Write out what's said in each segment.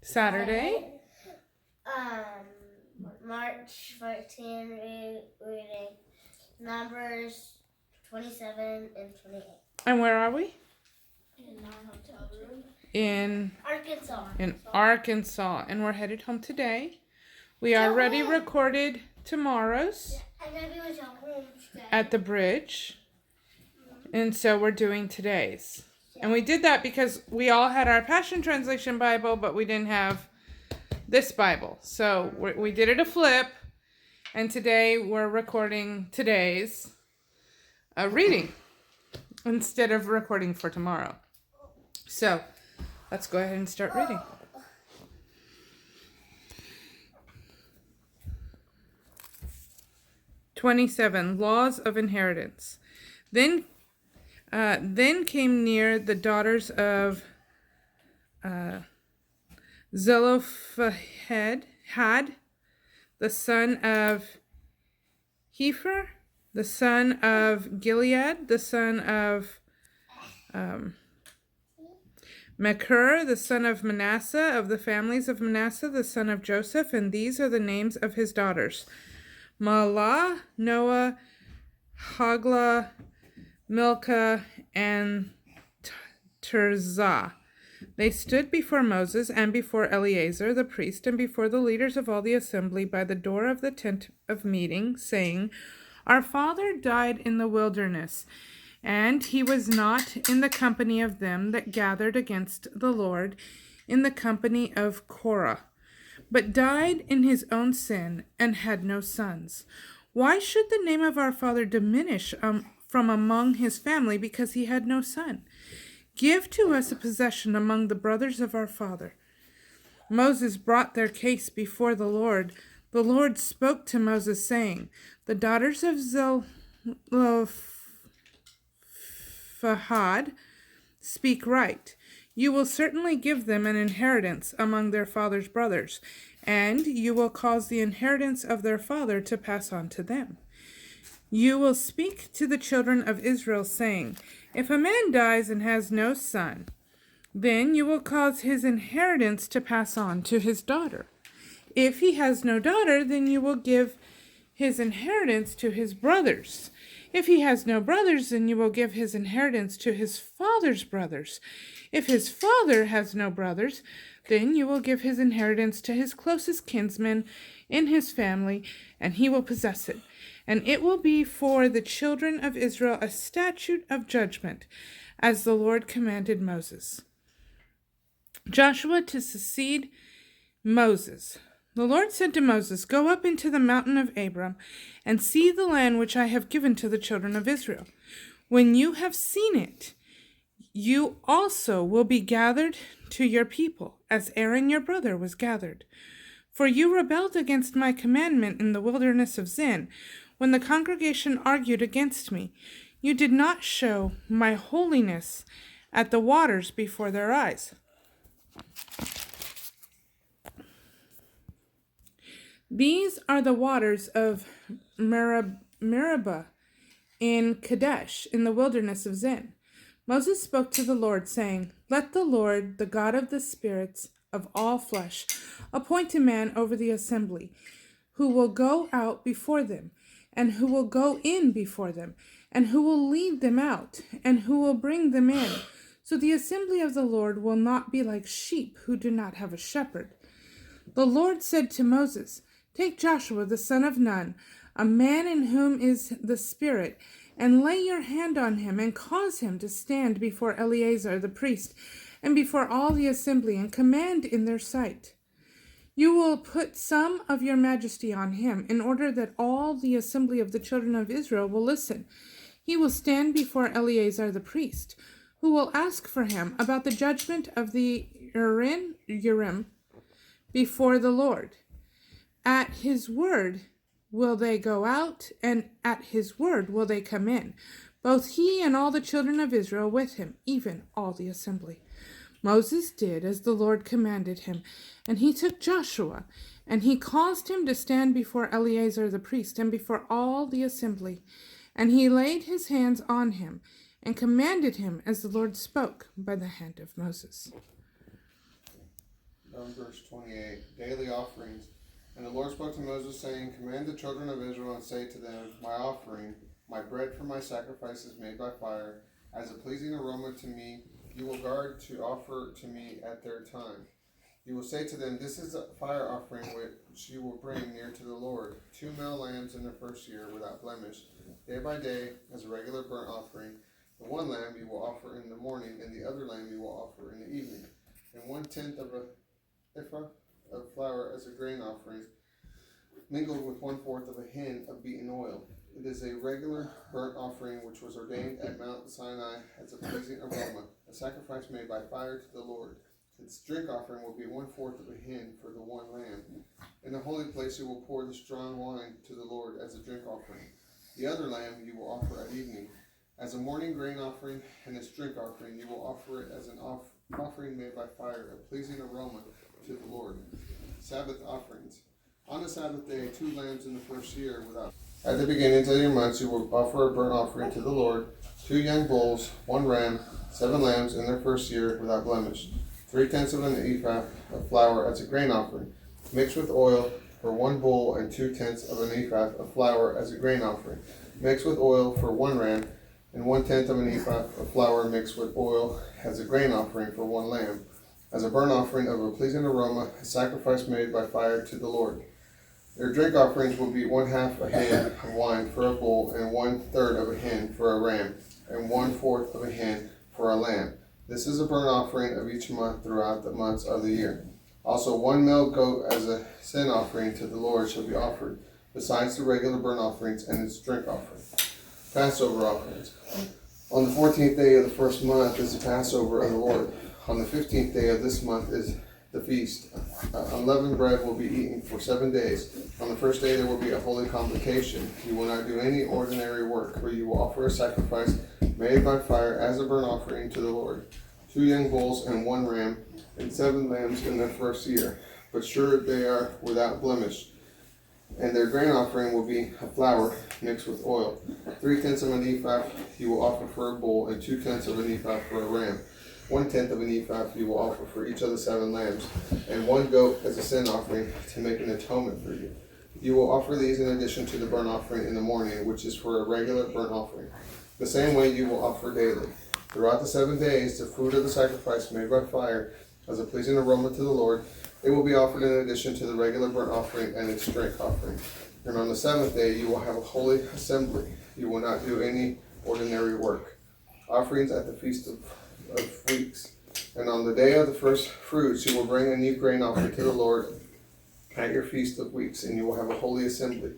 Saturday. March 14, reading Numbers 27 and 28. And where are we? In our hotel room. In Arkansas. And we're headed home today. We already recorded tomorrow's at the bridge. And so we're doing today's. And we did that because we all had our Passion Translation Bible, but we didn't have this Bible. So we did it a flip. And today we're recording today's reading instead of recording for tomorrow. So let's go ahead and start reading. (27) Laws of inheritance. Then came near the daughters of Zelophehad, the son of Hepher, the son of Gilead, the son of Machir, the son of Manasseh, of the families of Manasseh, the son of Joseph, and these are the names of his daughters: Mahlah, Noah, Hoglah, Milcah, and Tirzah. They stood before Moses and before Eleazar the priest and before the leaders of all the assembly by the door of the tent of meeting, saying, Our father died in the wilderness, and he was not in the company of them that gathered against the Lord in the company of Korah, but died in his own sin and had no sons. Why should the name of our father diminish from among his family because he had no son? Give to us a possession among the brothers of our father. Moses brought their case before the Lord. The Lord spoke to Moses, saying, The daughters of Zelophehad speak right. You will certainly give them an inheritance among their father's brothers, and you will cause the inheritance of their father to pass on to them. You will speak to the children of Israel, saying, If a man dies and has no son, then you will cause his inheritance to pass on to his daughter. If he has no daughter, then you will give his inheritance to his brothers. If he has no brothers, then you will give his inheritance to his father's brothers. If his father has no brothers, then you will give his inheritance to his closest kinsman in his family, and he will possess it. And it will be for the children of Israel a statute of judgment, as the Lord commanded Moses. Joshua to succeed Moses. The Lord said to Moses, Go up into the mountain of Abram, and see the land which I have given to the children of Israel. When you have seen it, you also will be gathered to your people, as Aaron your brother was gathered. For you rebelled against my commandment in the wilderness of Zin, when the congregation argued against me. You did not show my holiness at the waters before their eyes. These are the waters of Meribah in Kadesh, in the wilderness of Zin. Moses spoke to the Lord, saying, Let the Lord, the God of the spirits of all flesh, appoint a man over the assembly, who will go out before them, and who will go in before them, and who will lead them out, and who will bring them in. So the assembly of the Lord will not be like sheep who do not have a shepherd. The Lord said to Moses, Take Joshua the son of Nun, a man in whom is the Spirit, and lay your hand on him, and cause him to stand before Eleazar the priest, and before all the assembly, and command in their sight. You will put some of your majesty on him, in order that all the assembly of the children of Israel will listen. He will stand before Eleazar the priest, who will ask for him about the judgment of the Urim before the Lord. At his word will they go out, and at his word will they come in, both he and all the children of Israel with him, even all the assembly. Moses did as the Lord commanded him, and he took Joshua, and he caused him to stand before Eleazar the priest, and before all the assembly. And he laid his hands on him, and commanded him as the Lord spoke by the hand of Moses. verse 28, daily offerings. And the Lord spoke to Moses, saying, Command the children of Israel and say to them, My offering, my bread for my sacrifices made by fire, as a pleasing aroma to me, you will guard to offer to me at their time. You will say to them, This is a fire offering which you will bring near to the Lord, 2 male lambs in the first year without blemish, day by day, as a regular burnt offering. The one lamb you will offer in the morning, and the other lamb you will offer in the evening. And 1/10 of a ephah of flour as a grain offering, mingled with 1/4 of a hin of beaten oil. It is a regular burnt offering which was ordained at Mount Sinai as a pleasing aroma, a sacrifice made by fire to the Lord. Its drink offering will be 1/4 of a hin for the one lamb. In the holy place you will pour the strong wine to the Lord as a drink offering. The other lamb you will offer at evening. As a morning grain offering and its drink offering, you will offer it as an offering made by fire, a pleasing aroma to the Lord. Sabbath offerings. On the Sabbath day, 2 lambs in the first year without. At the beginning of your months, you will offer a burnt offering to the Lord, 2 young bulls, 1 ram, 7 lambs in their first year without blemish. 3/10 of an ephah of flour as a grain offering, mixed with oil for 1 bull, and 2/10 of an ephah of flour as a grain offering, mixed with oil for 1 ram, and 1/10 of an ephah of flour mixed with oil as a grain offering for 1 lamb, as a burnt offering of a pleasing aroma, a sacrifice made by fire to the Lord. Their drink offerings will be 1/2 a hin of wine for a bull, and 1/3 of a hin for a ram, and 1/4 of a hin for a lamb. This is a burnt offering of each month throughout the months of the year. Also 1 male goat as a sin offering to the Lord shall be offered, besides the regular burnt offerings and its drink offering. Passover offerings. On the 14th day of the first month is the Passover of the Lord. On the 15th day of this month is the feast. Unleavened bread will be eaten for 7 days. On the first day there will be a holy convocation. You will not do any ordinary work, for you will offer a sacrifice made by fire as a burnt offering to the Lord. 2 young bulls and 1 ram, and 7 lambs in their first year, but sure they are without blemish. And their grain offering will be a flour mixed with oil. 3/10 of an ephah you will offer for a bull, and 2/10 of an ephah for a ram. 1/10 of an ephah you will offer for each of the 7 lambs, and 1 goat as a sin offering to make an atonement for you. You will offer these in addition to the burnt offering in the morning, which is for a regular burnt offering. The same way you will offer daily. Throughout the 7 days, the fruit of the sacrifice made by fire as a pleasing aroma to the Lord, it will be offered in addition to the regular burnt offering and its drink offering. And on the 7th day you will have a holy assembly. You will not do any ordinary work. Offerings at the Feast of Weeks. And on the day of the first fruits you will bring a new grain offering to the Lord at your Feast of Weeks, and you will have a holy assembly.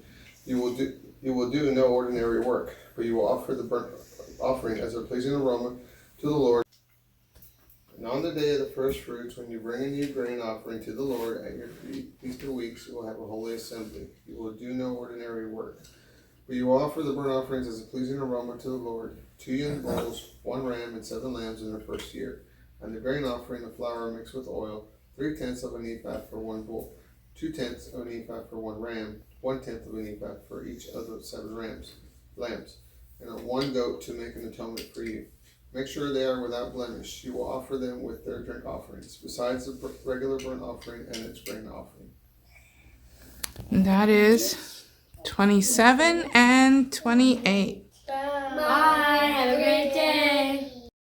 You will do no ordinary work, but you will offer the burnt offering as a pleasing aroma to the Lord. And on the day of the first fruits, when you bring a new grain offering to the Lord at your Feast of Weeks, you will have a holy assembly. You will do no ordinary work, but you will offer the burnt offerings as a pleasing aroma to the Lord, 2 young bulls, 1 ram, and 7 lambs in their first year, and the grain offering of flour mixed with oil, 3/10 of an ephah for 1 bull, 2/10 of an ephah for 1 ram, 1/10 of an ephah for each of the 7 lambs, and 1 goat to make an atonement for you. Make sure they are without blemish. You will offer them with their drink offerings, besides the regular burnt offering and its grain offering. That is 27 and 28. Bye. Have a great day.